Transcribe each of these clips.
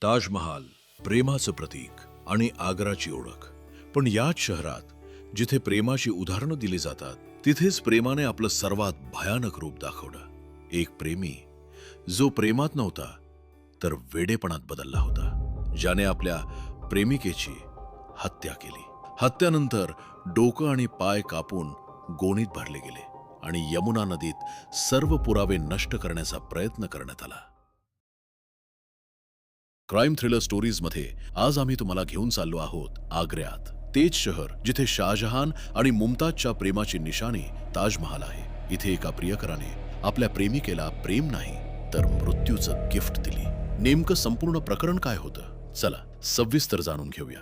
ताजमहाल प्रेमाचं प्रतीक आणि आग्राची ओळख. पण याच शहरात जिथे प्रेमाची उदाहरणं दिली जातात, तिथेच प्रेमाने आपलं सर्वात भयानक रूप दाखवलं. एक प्रेमी जो प्रेमात नव्हता तर वेडेपणात बदलला होता, ज्याने आपल्या प्रेमिकेची हत्या केली. हत्यानंतर डोकं आणि पाय कापून गोणीत भरले गेले आणि यमुना नदीत सर्व पुरावे नष्ट करण्याचा प्रयत्न करण्यात आला. क्राईम थ्रिलर स्टोरीज मध्ये आज आम्ही तुम्हाला घेऊन चाललो आहोत आग्र्यात. तेच शहर जिथे शाहजहान आणि मुमताजच्या प्रेमाची निशाणी ताजमहाल आहे. इथे एका प्रियकराने आपल्या प्रेमिकेला प्रेम नाही तर मृत्यूचं गिफ्ट दिली. नेमकं संपूर्ण प्रकरण काय होतं, चला सविस्तर जाणून घेऊया.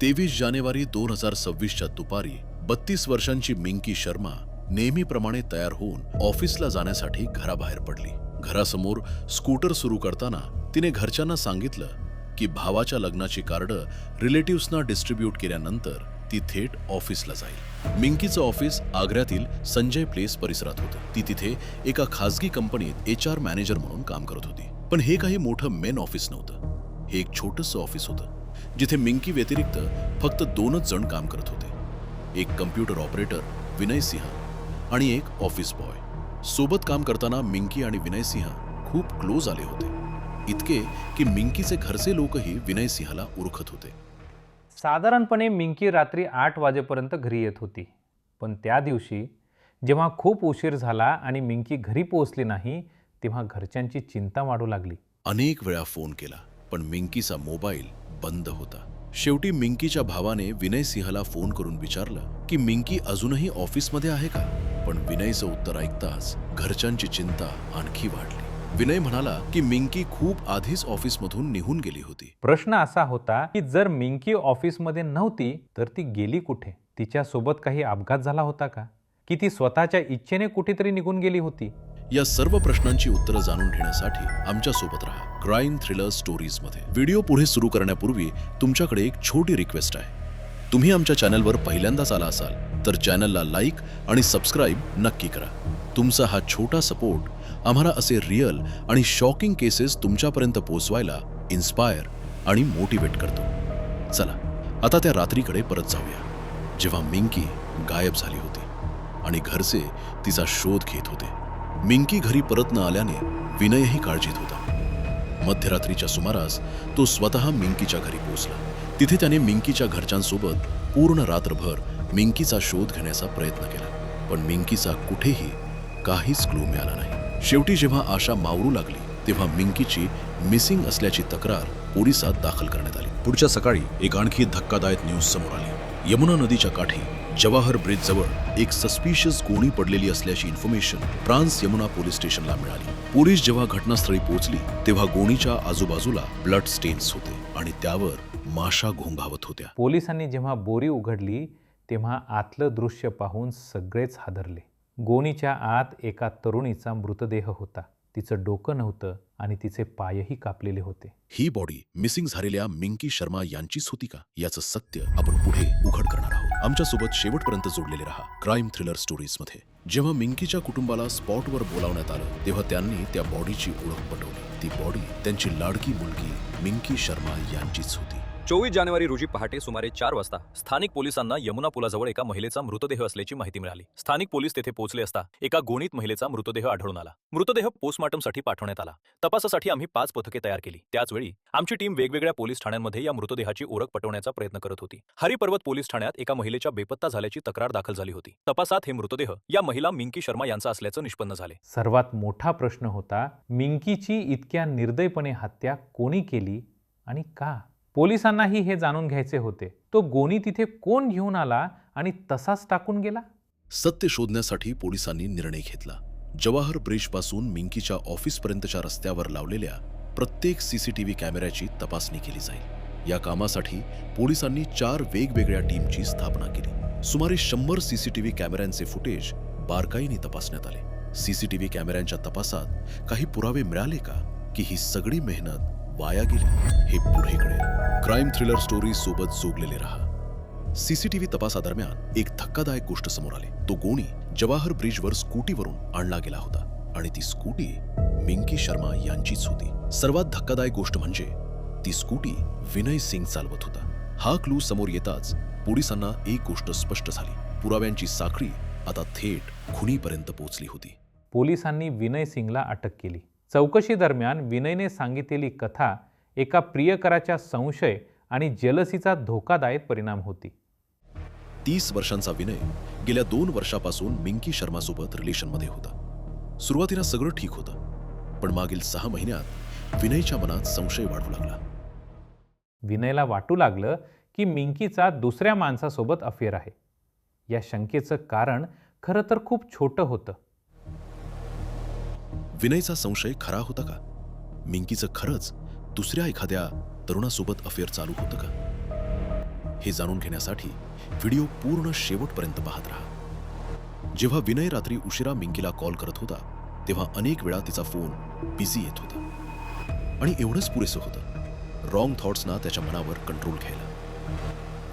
23 जानेवारी 2026च्या दुपारी 32 वर्षांची मिंकी शर्मा नेहमीप्रमाणे तयार होऊन ऑफिसला जाण्यासाठी घराबाहेर पडली. घरासमोर स्कूटर सुरू करताना तिने घरच्यांना सांगितलं की भावाच्या लग्नाची कार्ड रिलेटिव्हजना डिस्ट्रीब्यूट केल्यानंतर ती थेट ऑफिसला जाईल. मिंकीचं ऑफिस आग्र्यातील संजय प्लेस परिसरात होतं. ती तिथे एका खासगी कंपनीत HR मॅनेजर म्हणून काम करत होती. पण हे काही मोठं मेन ऑफिस नव्हतं. हे एक छोटंसं ऑफिस होतं जिथे मिंकी व्यतिरिक्त फक्त 2च जण काम करत होते. एक कम्प्युटर ऑपरेटर विनय सिंह आणि एक ऑफिस बॉय. सोबत काम करताना मिंकी आणि विनय सिंह खूप क्लोज आले होते, इतके की मिंकीचे घरचे लोकही विनय सिंहला ओळखत होते. साधारणपणे मिंकी रात्री 8 वाजेपर्यंत घरी येत होती. पण त्या दिवशी जेव्हा खूप उशीर झाला आणि मिंकी घरी पोहोचली नाही, तेव्हा घरच्यांची चिंता वाढू लागली. अनेक वेळा फोन केला पण मिंकीचा मोबाईल बंद होता. शेवटी मिंकीच्या भावाने विनय सिंहला फोन करून विचारलं की मिंकी अजूनही ऑफिसमध्ये आहे का. पण विनयचं उत्तर ऐकताच घरच्यांची चिंता आणखी वाढली. विनय म्हणाला की मिंकी खूप आधीच ऑफिसमधून निघून गेली होती. प्रश्न असा होता की जर मिंकी ऑफिसमध्ये नव्हती तर ती गेली कुठे? तिच्यासोबत काही अपघात झाला होता का? की ती स्वतःच्या इच्छेने कुठेतरी निघून गेली होती? या सर्व प्रश्नांची उत्तरं जाणून घेण्यासाठी आमच्या सोबत राहा क्राईम थ्रिलर स्टोरीज मध्ये. व्हिडिओ पुढे सुरू करण्यापूर्वी तुमच्याकडे एक छोटी रिक्वेस्ट आहे. तुम्ही आमच्या चॅनलवर पहिल्यांदाच आला असाल तर चॅनलला लाईक आणि सबस्क्राईब नक्की करा. तुमचा हा छोटा सपोर्ट आम्हाला असे रिअल आणि शॉकिंग केसेस तुमच्यापर्यंत पोहोचवायला इन्स्पायर आणि मोटिवेट करतो. चला आता त्या रात्रीकडे परत जाऊया जेव्हा मिंकी गायब झाली होती आणि घरचे तिचा शोध घेत होते. मिंकी घरी परत न आल्याने विनयही काळजीत होता. मध्यरात्रीच्या सुमारास तो स्वतः मिंकीच्या घरी पोहोचला. तिथे त्याने मिंकीच्या घरच्यांसोबत पूर्ण रात्रभर मिंकीचा शोध घेण्याचा प्रयत्न केला. पण मिंकीचा कुठेही काहीच क्लू मिळाला नाही. शेवटी जेव्हा आशा मावळू लागली तेव्हा मिंकीची मिसिंग असल्याची तक्रार पोलिसात दाखल करण्यात आली. पुढच्या सकाळी एक आणखी धक्कादायक न्यूज समोर आली. यमुना नदीच्या काठी जवाहर ब्रिज जवळ एक सस्पिशियस गोणी पडलेली असल्याची इन्फॉर्मेशन ट्रान्स यमुना पोलीस स्टेशनला मिळाली. पोलीस जेव्हा घटनास्थळी पोहोचली तेव्हा गोणीच्या आजूबाजूला ब्लड स्टेन्स होते आणि त्यावर माशा घोंघावत होत्या. पोलिसांनी जेव्हा बोरी उघडली तेव्हा आतलं दृश्य पाहून सगळेच हादरले. गोणीच्या आत एका तरुणीचा मृतदेह होता. तिचं डोकं नव्हतं आणि तिचे पायही कापलेले होते. ही बॉडी मिसिंग झालेल्या मिंकी शर्मा यांचीच होती का, याचं सत्य आपण पुढे उघड करणार आहोत. आमच्या सोबत शेवटपर्यंत जोडलेले रहा क्राईम थ्रिलर स्टोरीज मध्ये. जेव्हा मिंकीच्या कुटुंबाला स्पॉटवर बोलावण्यात आलं तेव्हा त्यांनी त्या बॉडीची ओळख पटवली. ती बॉडी त्यांची लाडकी मुलगी मिंकी शर्मा यांचीच होती. 24 जानेवारी रोजी पहाटे सुमारे 4 वाजता स्थानिक पोलिसांना यमुना पुलाजवळ एका महिलेचा मृतदेह असल्याची माहिती मिळाली. स्थानिक पोलीस तेथे पोहोचले असता एका गोणीत महिलेचा मृतदेह आढळून आला. मृतदेह पोस्टमार्टमसाठी पाठवण्यात आला. तपासासाठी आम्ही 5 पथके तयार केली. त्याचवेळी आमची टीम वेगवेगळ्या पोलीस ठाण्यांमध्ये या मृतदेहाची ओळख पटवण्याचा प्रयत्न करत होती. हरिपर्वत पोलीस ठाण्यात एका महिलेच्या बेपत्ता झाल्याची तक्रार दाखल झाली होती. तपासात हे मृतदेह या महिला मिंकी शर्मा यांचा असल्याचं निष्पन्न झाले. सर्वात मोठा प्रश्न होता, मिंकीची इतक्या निर्दयपणे हत्या कोणी केली आणि का? पोलिसांनाही हे जाणून घ्यायचे होते. तो गोणी तिथे कोण घेऊन आला आणि तसाच टाकून गेला? सत्य शोधण्यासाठी पोलिसांनी निर्णय घेतला. जवाहर ब्रिज पासून मिंकीच्या ऑफिसपर्यंतच्या रस्त्यावर लावलेल्या प्रत्येक CCTV कॅमेऱ्याची तपासणी केली जाईल. या कामासाठी पोलिसांनी 4 वेगवेगळ्या टीमची स्थापना केली. सुमारे 100 CCTV कॅमेऱ्यांचे फुटेज बारकाईने तपासण्यात आले. CCTV कॅमेऱ्यांच्या तपासात काही पुरावे मिळाले का की ही सगळी मेहनत वाया गेली, हे पुढे कळेल. क्राईम थ्रिलर स्टोरीज सोबत जोडलेले रहा. सीसीटीव्ही तपासादरम्यान एक धक्कादायक गोष्ट समोर आली. तो गोणी जवाहर ब्रिजवर स्कूटीवरून आणला गेला होता आणि ती स्कूटी मिंकी शर्मा यांचीच होती. सर्वात धक्कादायक गोष्ट म्हणजे ती स्कूटी विनय सिंग चालवत होता. हा क्लू समोर येताच पोलिसांना एक गोष्ट स्पष्ट झाली. पुराव्यांची साखळी आता थेट खुनीपर्यंत पोहोचली होती. पोलिसांनी विनय सिंगला अटक केली. चौकशी दरम्यान विनयने सांगितलेली कथा एका प्रियकराच्या संशय आणि जेलसीचा धोकादायक परिणाम होती. 30 वर्षांचा विनय गेल्या 2 वर्षापासून मिंकी शर्मासोबत रिलेशनमध्ये होता. सुरुवातीला सगळं ठीक होतं, पण मागील 6 महिन्यात विनयच्या मनात संशय वाढू लागला. विनयला वाटू लागलं की मिंकीचा दुसऱ्या माणसासोबत अफेअर आहे. या शंकेचं कारण खरं तर खूप छोटं होतं. विनयचा संशय खरा होता का? मिंकीचं खरंच दुसऱ्या एखाद्या तरुणासोबत अफेअर चालू होतं का? हे जाणून घेण्यासाठी व्हिडिओ पूर्ण शेवटपर्यंत पाहत राहा. जेव्हा विनय रात्री उशिरा मिंकीला कॉल करत होता तेव्हा अनेक वेळा तिचा फोन बिझी येत होता आणि एवढंच पुरेसं होतं रॉंग थॉट्सना त्याच्या मनावर कंट्रोल घ्यायला.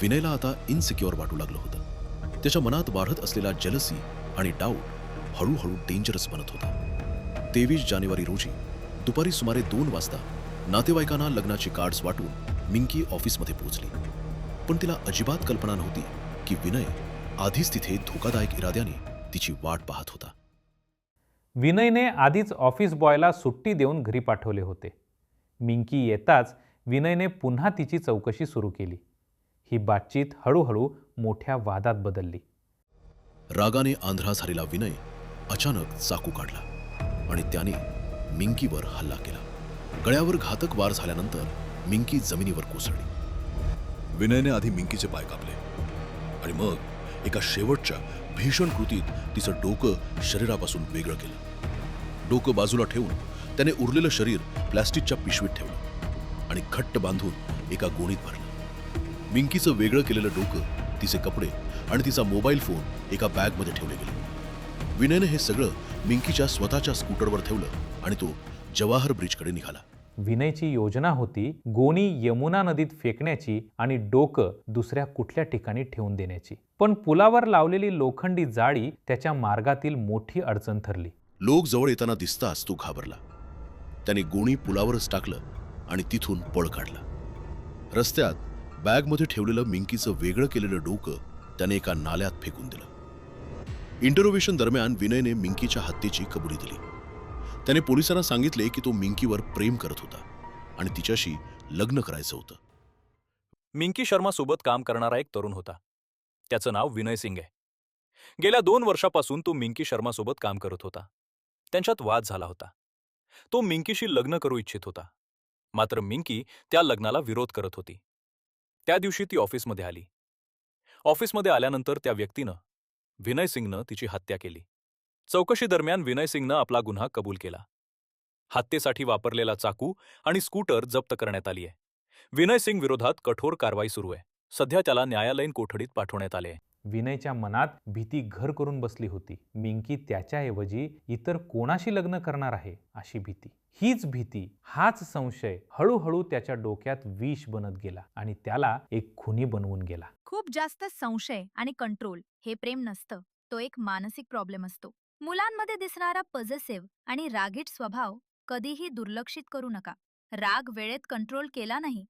विनयला आता इनसिक्युअर वाटू लागलं होतं. त्याच्या मनात वाढत असलेला जेलसी आणि डाऊट हळूहळू डेंजरस बनत होता. 23 जानेवारी रोजी दुपारी सुमारे 2 वाजता नातेवाईकांना लग्नाची कार्ड्स वाटून मिंकी ऑफिसमध्ये पोहोचली. पण तिला अजिबात कल्पना नव्हती की विनय आधीच तिथे धोकादायक इराद्याने तिची वाट पाहत होता. विनयने आधीच ऑफिस बॉयला सुट्टी देऊन घरी पाठवले होते. मिंकी येताच विनयने पुन्हा तिची चौकशी सुरू केली. ही बातचीत हळूहळू मोठ्या वादात बदलली. रागाने आंधळा झालेला विनय अचानक चाकू काढला आणि त्याने मिंकीवर हल्ला केला. गळ्यावर घातक वार झाल्यानंतर मिंकी जमिनीवर कोसळली. विनयने आधी मिंकीचे पाय कापले आणि मग एका शेवटच्या भीषण कृतीत तिचं डोकं शरीरापासून वेगळं केलं. डोकं बाजूला ठेवून त्याने उरलेलं शरीर प्लॅस्टिकच्या पिशवीत ठेवलं आणि घट्ट बांधून एका गोणीत भरलं. मिंकीचं वेगळं केलेलं डोकं, तिचे कपडे आणि तिचा मोबाईल फोन एका बॅगमध्ये ठेवले गेले. विनयने हे सगळं मिंकीच्या स्वतःच्या स्कूटरवर ठेवलं आणि तो जवाहर ब्रिजकडे निघाला. विनयची योजना होती गोणी यमुना नदीत फेकण्याची आणि डोकं दुसऱ्या कुठल्या ठिकाणी ठेवून देण्याची. पण पुलावर लावलेली लोखंडी जाळी त्याच्या मार्गातील मोठी अडचण ठरली. लोक जवळ येताना दिसताच तो घाबरला. त्याने गोणी पुलावरच टाकलं आणि तिथून पळ काढला. रस्त्यात बॅगमध्ये ठेवलेलं मिंकीचं वेगळं केलेलं डोकं त्याने एका नाल्यात फेकून दिलं. इंटरोगेशन दरम्यान विनयने मिंकीच्या हत्येची कबुली दिली. त्याने पोलिसांना सांगितले की तो मिंकीवर प्रेम करत होता आणि तिच्याशी लग्न करायचं होतं. मिंकी शर्मासोबत काम करणारा एक तरुण होता. त्याचं नाव विनय सिंग आहे. गेल्या 2 वर्षापासून तो मिंकी शर्मासोबत काम करत होता. त्यांच्यात वाद झाला होता. तो मिंकीशी लग्न करू इच्छित होता. मात्र मिंकी त्या लग्नाला विरोध करत होती. त्या दिवशी ती ऑफिसमध्ये आली. ऑफिसमध्ये आल्यानंतर त्या व्यक्तीनं विनय सिंगनं तिची हत्या केली. चौकशी दरम्यान विनय सिंगनं आपला गुन्हा कबूल केला. हत्येसाठी वापरलेला चाकू आणि स्कूटर जप्त करण्यात आली आहे. विनय सिंग विरोधात कठोर कारवाई सुरू आहे. सध्या त्याला न्यायालयीन कोठडीत पाठवण्यात आले आहे. विनयच्या मनात भीती घर करून बसली होती. मिंकी त्याच्याऐवजी इतर कोणाशी लग्न करणार आहे अशी भीती. हीच भीती, हाच संशय हळूहळू त्याच्या डोक्यात विष बनत गेला आणि त्याला एक खुनी बनवून गेला. खूप जास्त संशय आणि कंट्रोल हे प्रेम नसतं, तो एक मानसिक प्रॉब्लेम असतो. मुलांमध्ये दिसणारा पॉझिटिव्ह आणि रागीट स्वभाव कधीही दुर्लक्षित करू नका. राग वेळेत कंट्रोल केला नाही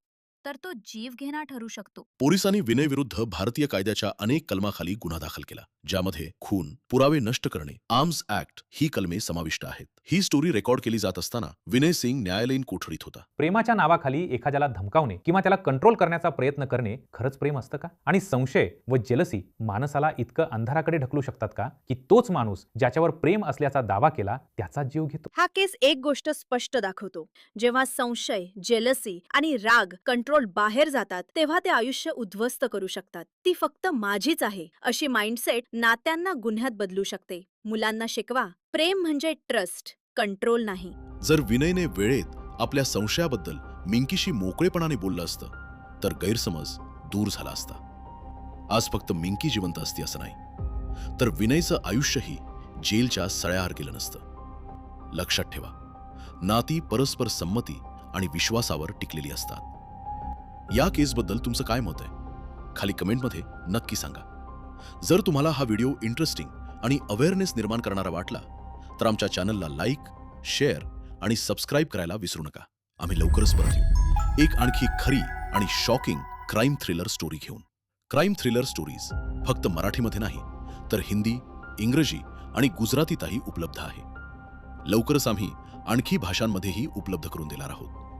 तर तो जीव घेणा ठरू शकतो. पोलिसांनी विनय विरुद्ध भारतीय कायद्याच्या अनेक कलमाखाली गुन्हा दाखल केला, ज्यामध्ये खून, पुरावे नष्ट करणे, आर्म्स ऍक्ट ही कलमे समाविष्ट आहेत. ही स्टोरी रेकॉर्ड केली जात असताना विनय सिंग न्यायालयीन कोठडीत होता. प्रेमाच्या नावाखाली एखाद्याला धमकावणे किंवा त्याला कंट्रोल करण्याचा प्रयत्न करणे खरंच प्रेम असतं का? आणि संशय व जेलसी माणसाला इतकं अंधाराकडे ढकलू शकतात का की तोच माणूस ज्याच्यावर प्रेम असल्याचा दावा केला त्याचा जीव घेतो? हा केस एक गोष्ट स्पष्ट दाखवतो. जेव्हा संशय, जेलसी आणि राग कंट्रोल बाहेर जातात तेव्हा ते आयुष्य उद्ध्वस्त करू शकतात. ती फक्त माझीच आहे अशी माइंडसेट नात्यांना गुन्ह्यात बदलू शकते. मुलांना शिकवा, प्रेम म्हणजे ट्रस्ट, कंट्रोल नाही. जर विनयने वेळेत आपल्या संशयाबद्दल मिंकीशी मोकळेपणाने बोललं असतं तर गैरसमज दूर झाला असता. आज फक्त मिंकी जिवंत असती असं नाही, तर विनयचं आयुष्यही जेलच्या सळ्याआड गेलं नसतं. लक्षात ठेवा, नाती परस्पर संमती आणि विश्वासावर टिकलेली असतात. या केसबद्दल तुमचं काय मत आहे खाली कमेंटमध्ये नक्की सांगा. जर तुम्हाला हा व्हिडिओ इंटरेस्टिंग आणि अवेअरनेस निर्माण करणारा वाटला तर आमच्या चॅनलला लाईक, शेअर आणि सबस्क्राईब करायला विसरू नका. आम्ही लवकरच परत येऊ एक आणखी खरी आणि शॉकिंग क्राईम थ्रिलर स्टोरी घेऊन. क्राईम थ्रिलर स्टोरीज फक्त मराठीमध्ये नाही तर हिंदी, इंग्रजी आणि गुजरातीतही उपलब्ध आहे. लवकरच आम्ही आणखी भाषांमध्येही उपलब्ध करून देणार आहोत.